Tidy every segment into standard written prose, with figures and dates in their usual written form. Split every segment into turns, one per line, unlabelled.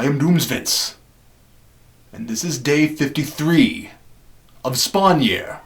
I am Doomsvince, and this is day 53 of Spawn Year.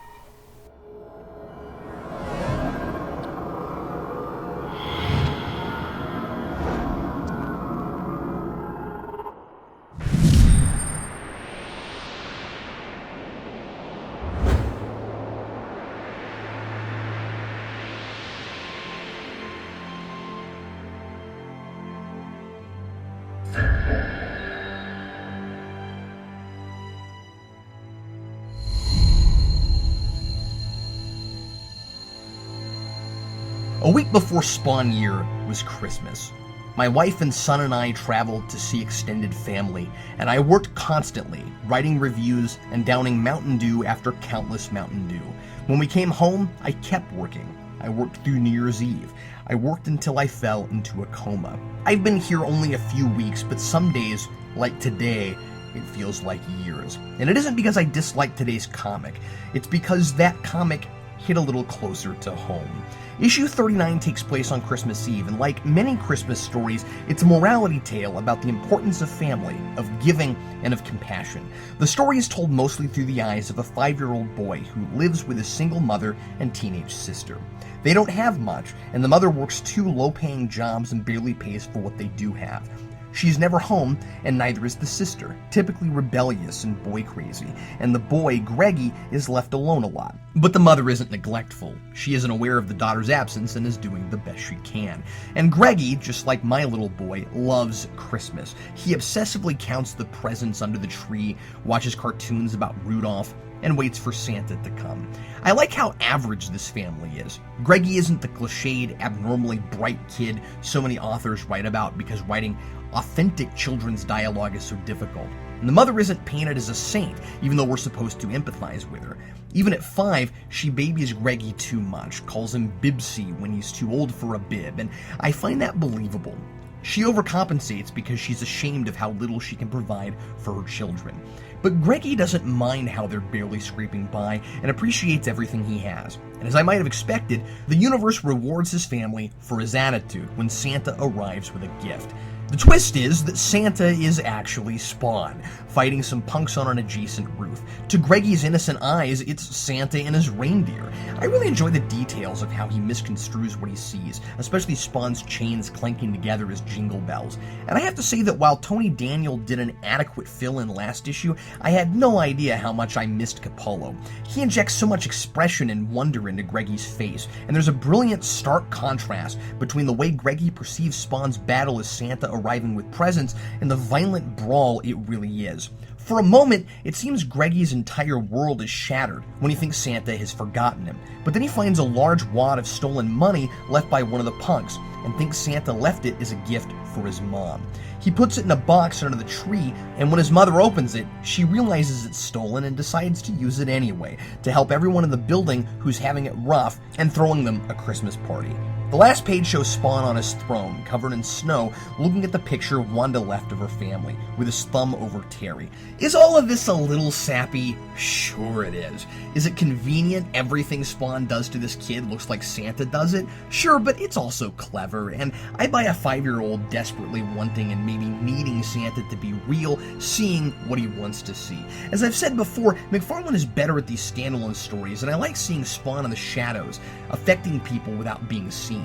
A week before Spawn Year was Christmas. My wife and son and I traveled to see extended family, and I worked constantly, writing reviews and downing Mountain Dew after countless Mountain Dew. When we came home, I kept working. I worked through New Year's Eve. I worked until I fell into a coma. I've been here only a few weeks, but some days, like today, it feels like years. And it isn't because I dislike today's comic. It's because that comic hit a little closer to home. Issue 39 takes place on Christmas Eve, and like many Christmas stories, it's a morality tale about the importance of family, of giving, and of compassion. The story is told mostly through the eyes of a 5-year-old boy who lives with his single mother and teenage sister. They don't have much, and the mother works 2 low-paying jobs and barely pays for what they do have. She's never home, and neither is the sister, typically rebellious and boy-crazy, and the boy, Greggy, is left alone a lot. But the mother isn't neglectful. She isn't aware of the daughter's absence and is doing the best she can. And Greggy, just like my little boy, loves Christmas. He obsessively counts the presents under the tree, watches cartoons about Rudolph, and waits for Santa to come. I like how average this family is. Greggy isn't the cliched, abnormally bright kid so many authors write about because writing authentic children's dialogue is so difficult. And the mother isn't painted as a saint, even though we're supposed to empathize with her. Even at 5, she babies Greggy too much, calls him Bibsy when he's too old for a bib, and I find that believable. She overcompensates because she's ashamed of how little she can provide for her children. But Greggy doesn't mind how they're barely scraping by and appreciates everything he has. And as I might have expected, the universe rewards his family for his attitude when Santa arrives with a gift. The twist is that Santa is actually Spawn, fighting some punks on an adjacent roof. To Greggy's innocent eyes, it's Santa and his reindeer. I really enjoy the details of how he misconstrues what he sees, especially Spawn's chains clanking together as jingle bells. And I have to say that while Tony Daniel did an adequate fill-in last issue, I had no idea how much I missed Capullo. He injects so much expression and wonder into Greggy's face, and there's a brilliant stark contrast between the way Greggy perceives Spawn's battle as Santa arriving with presents and the violent brawl it really is. For a moment, it seems Greggy's entire world is shattered when he thinks Santa has forgotten him, but then he finds a large wad of stolen money left by one of the punks and thinks Santa left it as a gift for his mom. He puts it in a box under the tree, and when his mother opens it, she realizes it's stolen and decides to use it anyway, to help everyone in the building who's having it rough and throwing them a Christmas party. The last page shows Spawn on his throne, covered in snow, looking at the picture Wanda left of her family, with his thumb over Terry. Is all of this a little sappy? Sure it is. Is it convenient everything Spawn does to this kid looks like Santa does it? Sure, but it's also clever, and I buy a 5-year-old desperately wanting and maybe needing Santa to be real, seeing what he wants to see. As I've said before, McFarlane is better at these standalone stories, and I like seeing Spawn in the shadows, affecting people without being seen.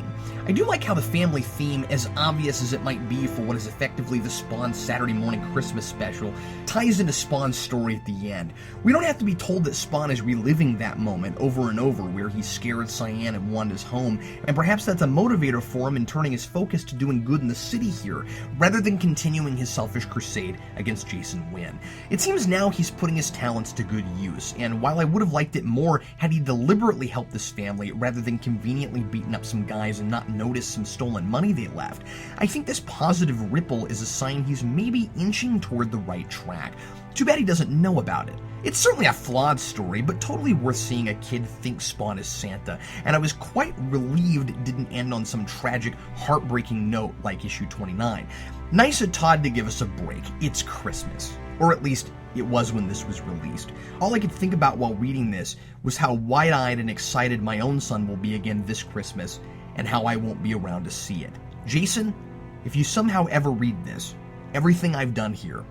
I do like how the family theme, as obvious as it might be for what is effectively the Spawn Saturday morning Christmas special, ties into Spawn's story at the end. We don't have to be told that Spawn is reliving that moment over and over where he scared Cyan and Wanda's home, and perhaps that's a motivator for him in turning his focus to doing good in the city here, rather than continuing his selfish crusade against Jason Wynn. It seems now he's putting his talents to good use, and while I would have liked it more had he deliberately helped this family rather than conveniently beaten up some guys and not notice some stolen money they left, I think this positive ripple is a sign he's maybe inching toward the right track. Too bad he doesn't know about it. It's certainly a flawed story, but totally worth seeing a kid think Spawn is Santa, and I was quite relieved it didn't end on some tragic, heartbreaking note like issue 29. Nice of Todd to give us a break. It's Christmas. Or at least, it was when this was released. All I could think about while reading this was how wide-eyed and excited my own son will be again this Christmas, and how I won't be around to see it. Jason, if you somehow ever read this, Everything I've done here,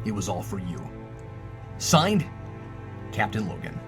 it was all for you. Signed, Captain Logan.